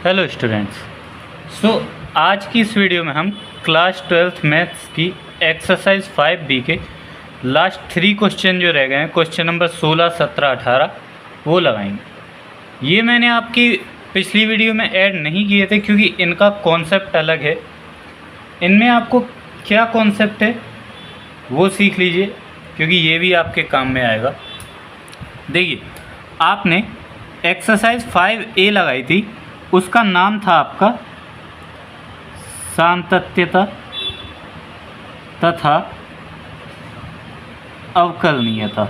Hello students. आज की इस वीडियो में हम क्लास 12th मैथ्स की एक्सरसाइज 5B के लास्ट 3 क्वेश्चन जो रह गए हैं, क्वेश्चन नंबर 16, 17, 18 वो लगाएंगे। ये मैंने आपकी पिछली वीडियो में ऐड नहीं किए थे क्योंकि इनका कॉन्सेप्ट अलग है। इनमें आपको क्या कॉन्सेप्ट है वो सीख लीजिए क्योंकि ये भी आपके काम में आएगा। देखिए, आपने एक्सरसाइज 5A लगाई थी, उसका नाम था आपका सातत्यता तथा अवकलनीयता।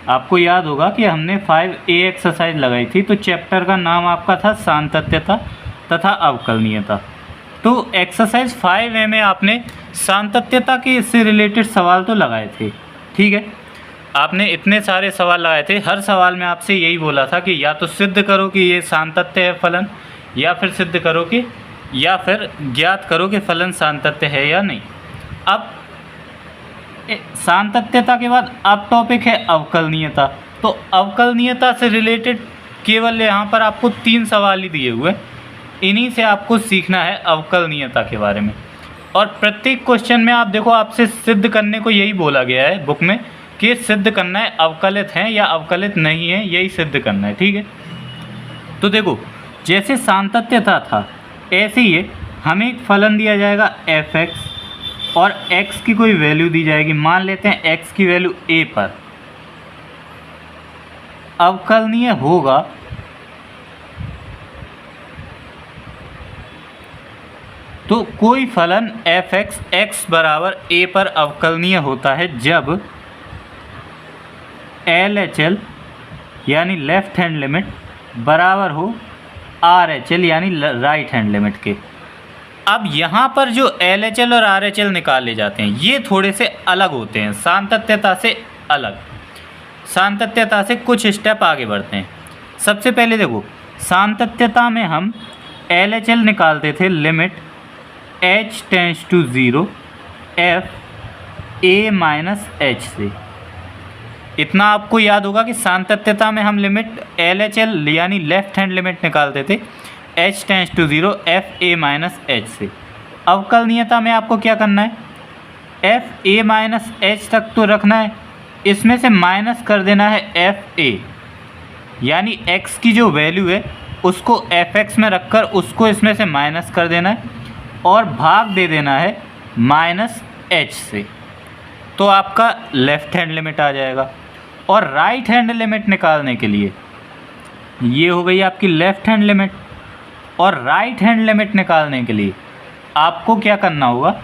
आपको याद होगा कि हमने 5A एक्सरसाइज लगाई थी तो चैप्टर का नाम आपका था सातत्यता तथा अवकलनीयता। तो एक्सरसाइज 5A में आपने सातत्यता के इससे रिलेटेड सवाल तो लगाए थे, ठीक है। आपने इतने सारे सवाल लगाए थे, हर सवाल में आपसे यही बोला था कि या तो सिद्ध करो कि ये सातत्य है फलन, या फिर सिद्ध करो कि या फिर ज्ञात करो कि फलन सातत्य है या नहीं। अब सातत्यता के बाद अब टॉपिक है अवकलनीयता। तो अवकलनीयता से रिलेटेड केवल यहाँ पर आपको 3 सवाल ही दिए हुए, इन्हीं से आपको सीखना है अवकलनीयता के बारे में। और प्रत्येक क्वेश्चन में आप देखो, आपसे सिद्ध करने को यही बोला गया है बुक में कि सिद्ध करना है अवकलित हैं या अवकलित नहीं है, यही सिद्ध करना है, ठीक है। तो देखो, जैसे सातत्यता था ऐसे ही हमें एक फलन दिया जाएगा f(x) और x की कोई वैल्यू दी जाएगी। मान लेते हैं x की वैल्यू a पर। अवकलनीय होगा तो कोई फलन f(x) x बराबर a पर अवकलनीय होता है जब LHL यानी लेफ़्ट हैंड लिमिट बराबर हो RHL यानी राइट हैंड लिमिट के। अब यहाँ पर जो LHL और RHL निकाले जाते हैं ये थोड़े से अलग होते हैं, सातत्यता से अलग। सातत्यता से कुछ स्टेप आगे बढ़ते हैं। सबसे पहले देखो, सातत्यता में हम LHL निकालते थे limit h tends to 0 f a minus h से। इतना आपको याद होगा कि सातत्यता में हम लिमिट LHL यानी लेफ़्ट हैंड लिमिट निकालते थे h tends to 0 f a minus h से। अवकलनीयता में आपको क्या करना है, f a माइनस h तक तो रखना है, इसमें से माइनस कर देना है f a, यानी x की जो वैल्यू है उसको f(x) में रखकर उसको इसमें से माइनस कर देना है और भाग दे देना है माइनस h से। तो आपका लेफ़्ट हैंड लिमिट आ जाएगा। और राइट हैंड लिमिट निकालने के लिए ये हो गई आपकी लेफ़्ट हैंड लिमिट। और राइट हैंड लिमिट निकालने के लिए आपको क्या करना होगा,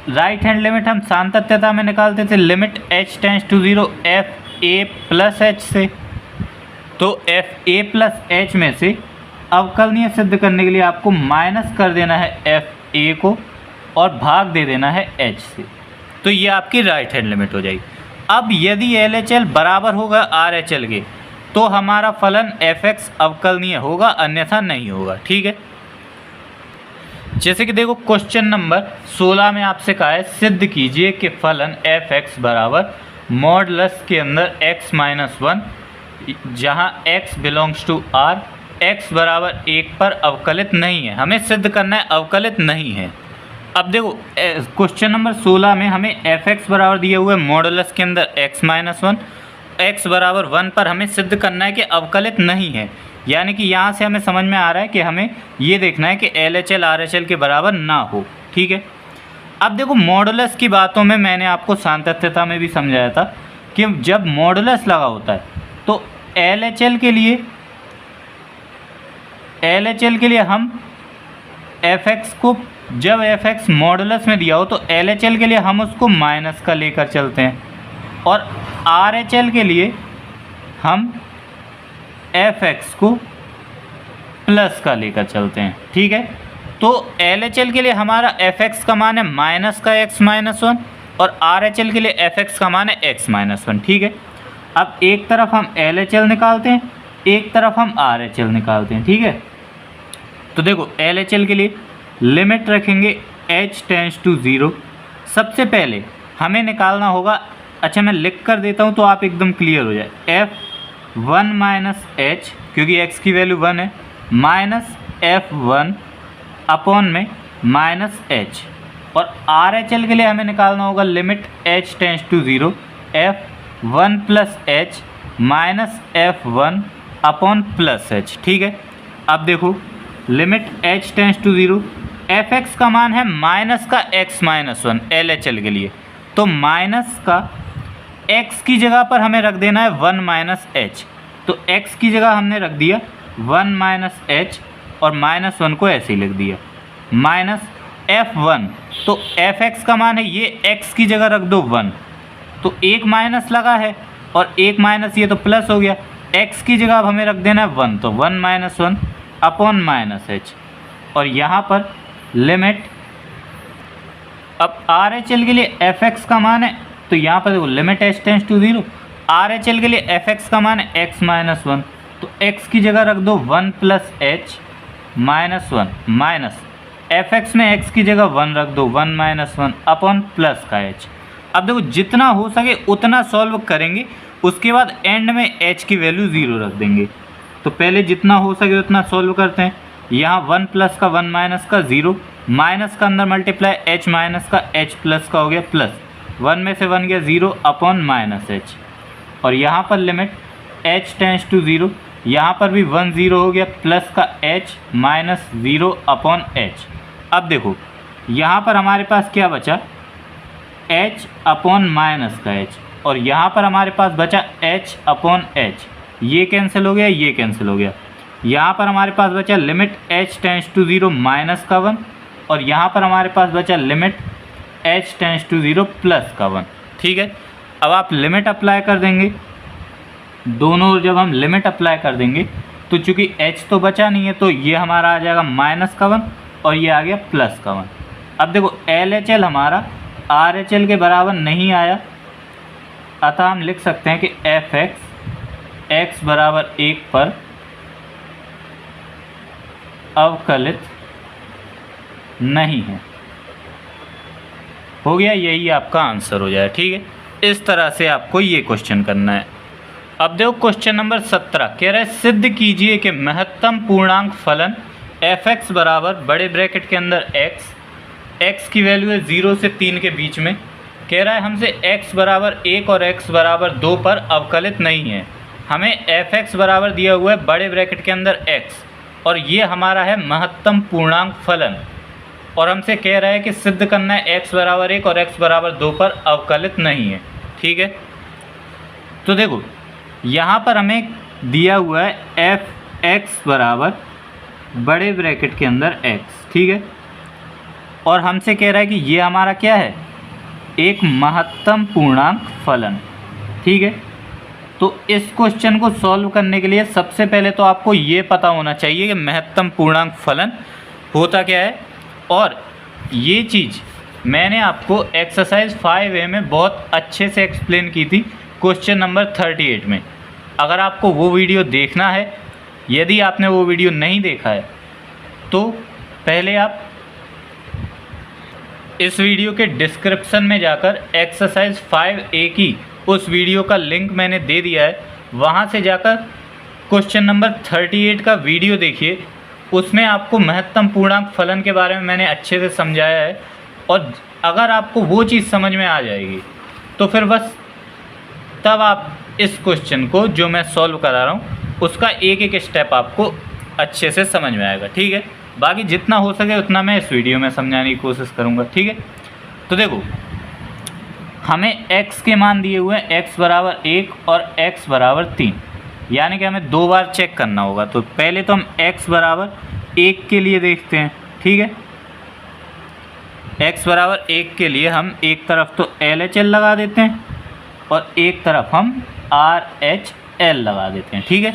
राइट हैंड लिमिट हम सातत्यता में निकालते थे limit h tends to 0 f a plus h से। तो f a प्लस h में से अवकलनीय सिद्ध करने के लिए आपको माइनस कर देना है f a को और भाग दे देना है h से। तो ये आपकी राइट हैंड लिमिट हो जाएगी। अब यदि LHL बराबर होगा RHL के तो हमारा फलन f(x) अवकलनीय होगा, अन्यथा नहीं होगा, ठीक है। जैसे कि देखो, क्वेश्चन नंबर 16 में आपसे कहा है सिद्ध कीजिए कि फलन f(x) बराबर मॉडुलस के अंदर x माइनस 1 जहाँ x belongs to R x बराबर 1 पर अवकलित नहीं है। हमें सिद्ध करना है अवकलित नहीं है। अब देखो, क्वेश्चन नंबर 16 में हमें f(x) बराबर दिए हुए मॉडुलस के अंदर x माइनस 1 x बराबर 1 पर हमें सिद्ध करना है कि अवकलित नहीं है। यानी कि यहाँ से हमें समझ में आ रहा है कि हमें ये देखना है कि LHL RHL के बराबर ना हो, ठीक है। अब देखो, मॉडुलस की बातों में मैंने आपको सातत्यता में भी समझाया था कि जब मॉडुलस लगा होता है तो LHL के लिए हम f(x) को, जब f(x) मॉडुलस में दिया हो तो LHL के लिए हम उसको माइनस का लेकर चलते हैं और RHL के लिए हम f(x) को प्लस का लेकर चलते हैं, ठीक है। तो LHL के लिए हमारा f(x) का मान है माइनस का x माइनस 1 और RHL के लिए f(x) का मान है x माइनस 1, ठीक है। अब एक तरफ हम LHL निकालते हैं, एक तरफ हम RHL निकालते हैं, ठीक है। तो देखो, LHL के लिए लिमिट रखेंगे h टेंड्स टू 0। सबसे पहले हमें निकालना होगा, अच्छा मैं लिख कर देता हूँ तो आप एकदम क्लियर हो जाए, f1 माइनस h क्योंकि x की वैल्यू 1 है माइनस F1 अपॉन में माइनस H, और RHL के लिए हमें निकालना होगा limit H tends to 0 F1 plus H minus F1 upon plus H। ठीक है, अब देखो limit H tends to 0, Fx का मान है माइनस का x माइनस 1 LHL के लिए, तो माइनस का x की जगह पर हमें रख देना है 1 माइनस H, तो x की जगह हमने रख दिया 1 माइनस H और माइनस 1 को ऐसे ही लिख दिया माइनस F1, तो Fx का मान है ये x की जगह रख दो 1, तो एक माइनस लगा है और एक माइनस ये तो प्लस हो गया, x की जगह अब हमें रख देना है 1, तो 1 माइनस 1 अपॉन माइनस H, और यहाँ पर लिमिट अब RHL के लिए Fx का मान है, तो यहाँ पर देखो limit H tends to 0, RHL के लिए Fx का मान है x माइनस 1, तो x की जगह रख दो 1 plus H minus 1 minus Fx में x की जगह 1 रख दो 1 माइनस 1 अपॉन प्लस का H। अब देखो जितना हो सके उतना सॉल्व करेंगे, उसके बाद एंड में H की वैल्यू 0 रख देंगे। तो पहले जितना हो सके उतना सॉल्व करते हैं। यहाँ 1 प्लस का 1 माइनस का 0, माइनस का अंदर मल्टीप्लाई H माइनस का H प्लस का हो गया प्लस, 1 में से 1 गया 0 अपॉन माइनस H, और यहाँ पर लिमिट H टेंस टू 0, यहाँ पर भी 1 0 हो गया प्लस का H माइनस 0 अपॉन H। अब देखो यहाँ पर हमारे पास क्या बचा H अपॉन माइनस का H, और यहाँ पर हमारे पास बचा H अपॉन H, ये कैंसिल हो गया ये कैंसिल हो गया। यहाँ पर हमारे पास बचा limit H tends to 0 minus का 1, और यहाँ पर हमारे पास बचा limit H tends to 0 plus का 1। ठीक है, अब आप लिमिट अप्लाई कर देंगे, दोनों जब हम लिमिट अप्लाई कर देंगे तो चूँकि H तो बचा नहीं है तो ये हमारा आ जाएगा माइनस का 1 और ये आ गया प्लस का 1। अब देखो LHL हमारा RHL के बराबर नहीं आया, अतः हम लिख सकते हैं कि Fx x बराबर 1 पर अवकलित नहीं है। हो गया, यही आपका आंसर हो जाए। ठीक है, इस तरह से आपको ये क्वेश्चन करना है। अब देखो क्वेश्चन नंबर 17 कह रहा है सिद्ध कीजिए कि महत्तम पूर्णांक फलन Fx बराबर बड़े ब्रैकेट के अंदर x की वैल्यू है 0 से 3 के बीच में, कह रहा है हमसे x बराबर 1 और x बराबर 2 पर अवकलित नहीं है। हमें Fx बराबर दिया हुआ है बड़े ब्रैकेट के अंदर x, और ये हमारा है महत्तम पूर्णांक फलन, और हमसे कह रहा है कि सिद्ध करना है x बराबर 1 और x बराबर 2 पर अवकलित नहीं है। ठीक है, तो देखो यहाँ पर हमें दिया हुआ है Fx बराबर बड़े ब्रैकेट के अंदर x, ठीक है, और हमसे कह रहा है कि ये हमारा क्या है, एक महत्तम पूर्णांक फलन। ठीक है, तो इस क्वेश्चन को सॉल्व करने के लिए सबसे पहले तो आपको ये पता होना चाहिए कि महत्तम पूर्णांक फलन होता क्या है, और ये चीज़ मैंने आपको एक्सरसाइज 5A में बहुत अच्छे से एक्सप्लेन की थी क्वेश्चन नंबर 38 में। अगर आपको वो वीडियो देखना है, यदि आपने वो वीडियो नहीं देखा है तो पहले आप इस वीडियो के डिस्क्रिप्शन में जाकर एक्सरसाइज 5A की उस वीडियो का लिंक मैंने दे दिया है, वहाँ से जाकर क्वेश्चन नंबर 38 का वीडियो देखिए। उसमें आपको महत्तम पूर्णांक फलन के बारे में मैंने अच्छे से समझाया है, और अगर आपको वो चीज़ समझ में आ जाएगी तो फिर बस तब आप इस क्वेश्चन को जो मैं सॉल्व करा रहा हूँ उसका एक एक स्टेप आपको अच्छे से समझ में आएगा। ठीक है, बाकी जितना हो सके उतना मैं इस वीडियो में समझाने की कोशिश करूँगा। ठीक है, तो देखो हमें x के मान दिए हुए हैं x बराबर 1 और x बराबर 3, यानी कि हमें 2 बार चेक करना होगा। तो पहले तो हम x बराबर 1 के लिए देखते हैं। ठीक है, x बराबर 1 के लिए हम एक तरफ तो LHL लगा देते हैं और एक तरफ हम RHL लगा देते हैं। ठीक है,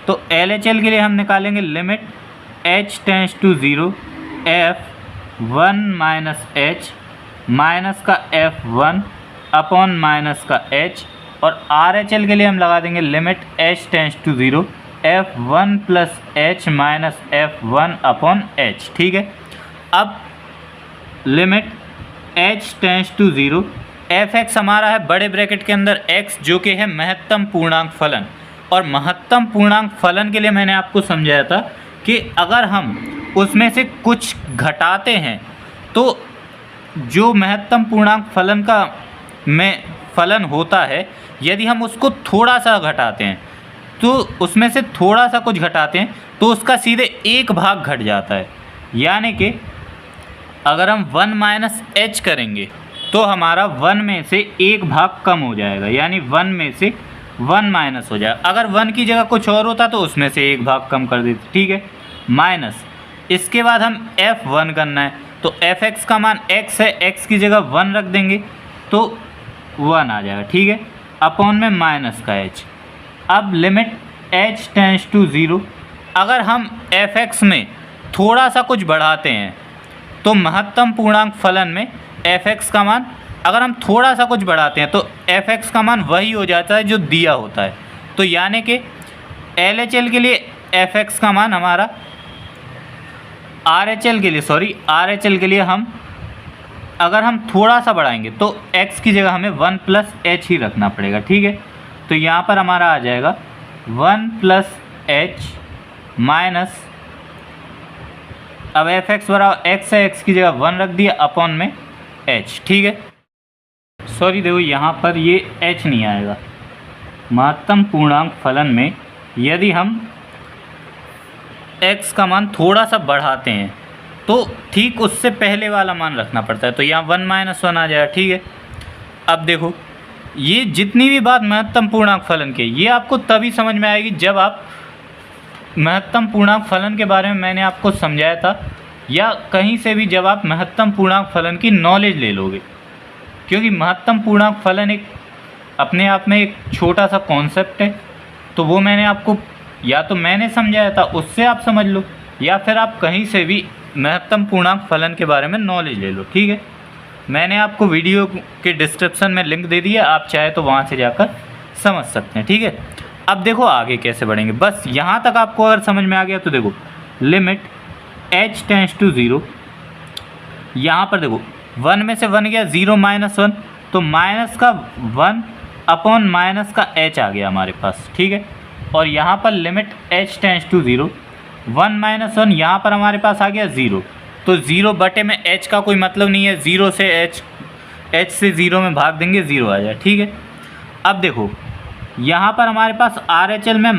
तो LHL के लिए हम निकालेंगे limit h tends to 0 F1 minus H minus का F1 अपॉन माइनस का H, और RHL के लिए हम लगा देंगे limit h tends to 0 F1 plus H minus F1 upon H। ठीक है, अब limit h tends to 0 Fx हमारा है बड़े ब्रैकेट के अंदर x, जो कि है महत्तम पूर्णांक फलन, और महत्तम पूर्णांक फलन के लिए मैंने आपको समझाया था कि अगर हम उसमें से कुछ घटाते हैं तो जो महत्तम पूर्णांक फलन का में फलन होता है, यदि हम उसको थोड़ा सा घटाते हैं तो उसमें से थोड़ा सा कुछ घटाते हैं तो उसका सीधे एक भाग घट जाता है। यानी कि अगर हम 1 माइनस एच करेंगे तो हमारा 1 में से एक भाग कम हो जाएगा, यानी 1 में से 1 माइनस हो जाएगा। अगर 1 की जगह कुछ और होता तो उसमें से एक भाग कम कर देते, ठीक है। माइनस इसके बाद हम f1 करना है, तो fx का मान x है, x की जगह 1 रख देंगे तो 1 आ जाएगा, ठीक है। अपॉन में माइनस का h। अब लिमिट h टेंड्स टू 0, अगर हम fx में थोड़ा सा कुछ बढ़ाते हैं तो महत्तम पूर्णांक फलन में fx का मान, अगर हम थोड़ा सा कुछ बढ़ाते हैं तो fx का मान वही हो जाता है जो दिया होता है। तो यानी कि LHL के लिए fx का मान हमारा RHL के लिए हम अगर हम थोड़ा सा बढ़ाएंगे तो x की जगह हमें 1 प्लस h ही रखना पड़ेगा, ठीक है। तो यहाँ पर हमारा आ जाएगा 1 प्लस h माइनस, अब fx बराबर x है, x की जगह 1 रख दिया अपॉन में h, ठीक है। सॉरी देखो यहाँ पर ये h नहीं आएगा। महत्तम पूर्णांक फलन में यदि हम x का मान थोड़ा सा बढ़ाते हैं तो ठीक उससे पहले वाला मान रखना पड़ता है, तो यहाँ 1 माइनस 1 आ जाएगा, ठीक है। अब देखो ये जितनी भी बात महत्तम पूर्णांक फलन की, ये आपको तभी समझ में आएगी जब आप महत्तम पूर्णांक फलन के बारे में मैंने आपको समझाया था, या कहीं से भी जब आप महत्तम पूर्णांक फलन की नॉलेज ले लोगे। क्योंकि महत्तम पूर्णांक फलन एक अपने आप में एक छोटा सा कॉन्सेप्ट है, तो वो मैंने आपको या तो मैंने समझाया था उससे आप समझ लो, या फिर आप कहीं से भी महत्तम पूर्णांक फलन के बारे में नॉलेज ले लो, ठीक है। मैंने आपको वीडियो के डिस्क्रिप्शन में लिंक दे दिया, आप चाहे तो वहाँ से जाकर समझ सकते हैं, ठीक है। अब देखो आगे कैसे बढ़ेंगे, बस यहाँ तक आपको अगर समझ में आ गया तो देखो लिमिट h टेंड्स टू 0, यहाँ पर देखो 1 में से 1 गया, 0 माइनस 1, तो माइनस का 1 अपॉन माइनस का h आ गया हमारे पास, ठीक है। और यहाँ पर limit h tends to 0, 1 minus 1, यहाँ पर हमारे पास आ गया 0, तो 0 बटे में h का कोई मतलब नहीं है, 0 से h से 0 में भाग देंगे 0 आ जाए, ठीक है। अब देखो यहाँ पर हमारे पास RHL में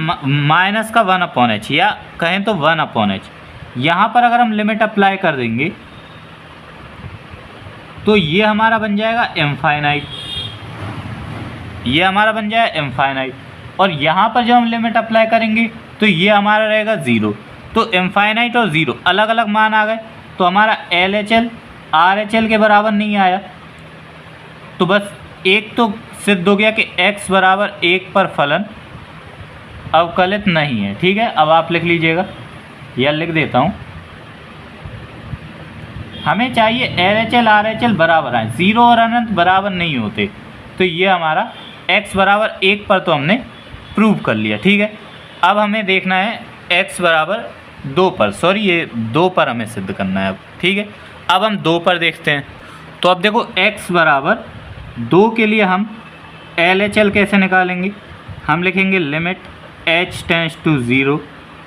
माइनस का 1 अपॉन h, या कहें तो 1 अपॉन h, यहाँ पर अगर हम लिमिट अप्लाई कर देंगे तो ये हमारा बन जाएगा इनफाइनाइट, ये हमारा बन जाएगा इनफाइनाइट। और यहाँ पर जब हम लिमिट अप्लाई करेंगे तो ये हमारा रहेगा 0, तो इनफाइनाइट और 0 अलग अलग मान आ गए, तो हमारा LHL RHL के बराबर नहीं आया। तो बस एक तो सिद्ध हो गया कि x बराबर 1 पर फलन अवकलित नहीं है, ठीक है। अब आप लिख लीजिएगा या लिख देता हूँ, हमें चाहिए LHL RHL बराबर आए, 0 और अनंत बराबर नहीं होते, तो ये हमारा x बराबर 1 पर तो हमने प्रूव कर लिया, ठीक है। अब हमें देखना है x बराबर 2 पर, सॉरी ये 2 पर हमें सिद्ध करना है अब, ठीक है। अब हम 2 पर देखते हैं, तो अब देखो x बराबर 2 के लिए हम LHL कैसे निकालेंगे, हम लिखेंगे limit h tends to 0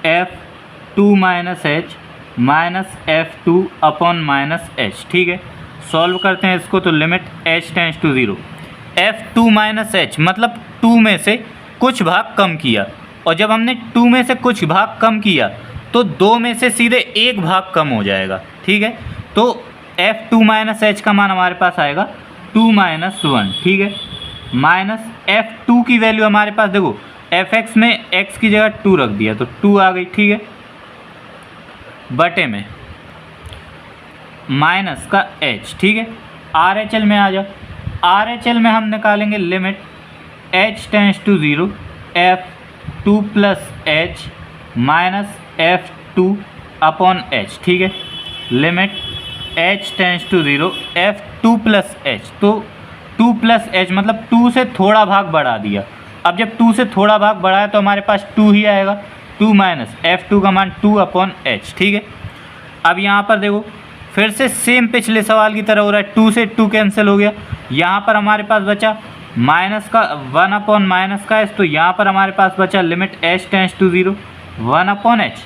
f2 minus h minus f2 upon minus h, ठीक है। सॉल्व करते हैं इसको, तो limit h tends to 0 f2 minus h मतलब 2 में से कुछ भाग कम किया, और जब हमने 2 में से कुछ भाग कम किया तो 2 में से सीधे एक भाग कम हो जाएगा, ठीक है। तो f2 माइनस h का मान हमारे पास आएगा 2 माइनस 1, ठीक है। माइनस f2 की वैल्यू हमारे पास देखो fx में x की जगह 2 रख दिया तो 2 आ गई, ठीक है। बटे में माइनस का h, ठीक है। RHL में आ जाओ, RHL में हम निकालेंगे limit h tends to 0 f2 plus h minus f2 upon h, ठीक है। Limit h tends to 0 f2 plus h, तो 2 प्लस h मतलब 2 से थोड़ा भाग बढ़ा दिया। अब जब 2 से थोड़ा भाग बढ़ाया तो हमारे पास 2 ही आएगा, 2 माइनस f2 का मान 2 अपॉन h, ठीक है। अब यहाँ पर देखो फिर से सेम पिछले सवाल की तरह हो रहा है, 2 से 2 कैंसिल हो गया, यहाँ पर हमारे पास बचा माइनस का 1 अपॉन माइनस का h, तो यहाँ पर हमारे पास बचा limit h tends to 0 1 upon h।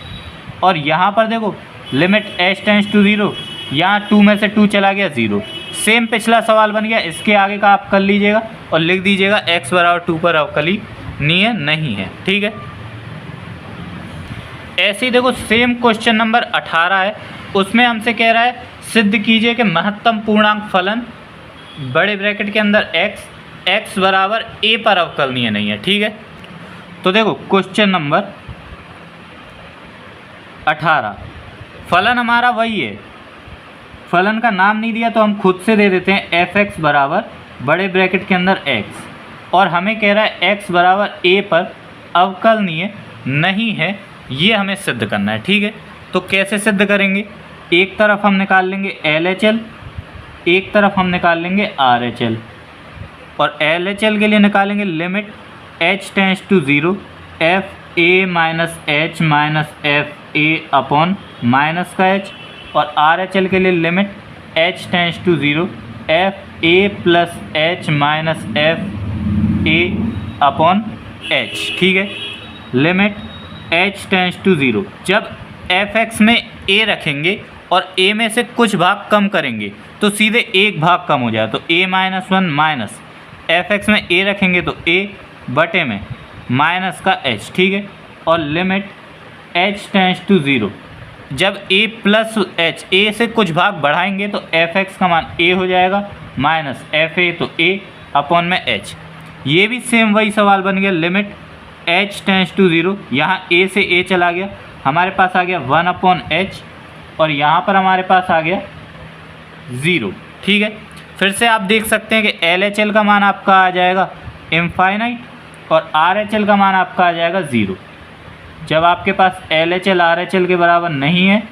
और यहाँ पर देखो लिमिट h टेंड्स टू 0, यहाँ 2 में से 2 चला गया 0। सेम पिछला सवाल बन गया, इसके आगे का आप कर लीजिएगा और लिख दीजिएगा x बराबर 2 पर अवकलनीय नहीं है। ठीक है, ऐसे ही देखो सेम क्वेश्चन नंबर 18 है, उसमें हमसे कह रहा है सिद्ध कीजिए कि महत्तम पूर्णांक फलन बड़े ब्रैकेट के अंदर x बराबर a पर अवकलनीय नहीं है। ठीक है, तो देखो क्वेश्चन नंबर 18, फलन हमारा वही है, फलन का नाम नहीं दिया तो हम खुद से दे देते हैं f(x) बराबर बड़े ब्रैकेट के अंदर x, और हमें कह रहा है x बराबर a पर अवकलनीय नहीं है, ये हमें सिद्ध करना है। ठीक है, तो कैसे सिद्ध करेंगे, एक तरफ हम निकाल लेंगे LHL, एक तरफ हम निकाल लेंगे RHL, और LHL के लिए निकालेंगे limit h tends to 0 f a minus h minus f a upon minus का h, और RHL के लिए limit h tends to 0 f a plus h minus f a upon h। ठीक है, लिमिट h टेंड्स टू 0, जब f(x) में a रखेंगे और a में से कुछ भाग कम करेंगे तो सीधे एक भाग कम हो जाए, तो a माइनस 1 माइनस f(x) में a रखेंगे तो a बटे में माइनस का h। ठीक है, और लिमिट h टेंड्स टू 0, जब a प्लस h, a से कुछ भाग बढ़ाएंगे तो f(x) का मान a हो जाएगा माइनस f(a) तो a अपॉन में h। ये भी सेम वही सवाल बन गया, लिमिट h टेंड्स टू 0, यहाँ a से a चला गया, हमारे पास आ गया 1 अपॉन h, और यहाँ पर हमारे पास आ गया 0। ठीक है, फिर से आप देख सकते हैं कि LHL का मान आपका आ जाएगा इनफाइनाइट और RHL का मान आपका आ जाएगा 0। जब आपके पास LHL RHL के बराबर नहीं है,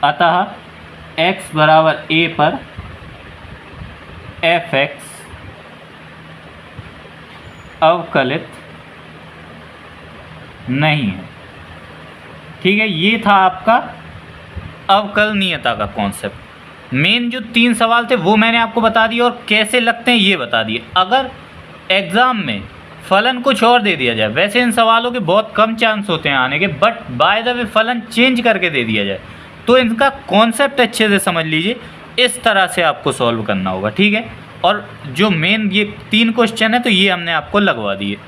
अतः x बराबर a पर f(x) अवकलित नहीं है। ठीक है, ये था आपका अवकलनीयता का कॉन्सेप्ट। मेन जो 3 सवाल थे वो मैंने आपको बता दिए और कैसे लगते हैं ये बता दिए। अगर एग्ज़ाम में फलन कुछ और दे दिया जाए, वैसे इन सवालों के बहुत कम चांस होते हैं आने के, बट बाय द वे फलन चेंज करके दे दिया जाए तो इनका कॉन्सेप्ट अच्छे से समझ लीजिए, इस तरह से आपको सॉल्व करना होगा। ठीक है, और जो मेन ये 3 क्वेश्चन है तो ये हमने आपको लगवा दिए।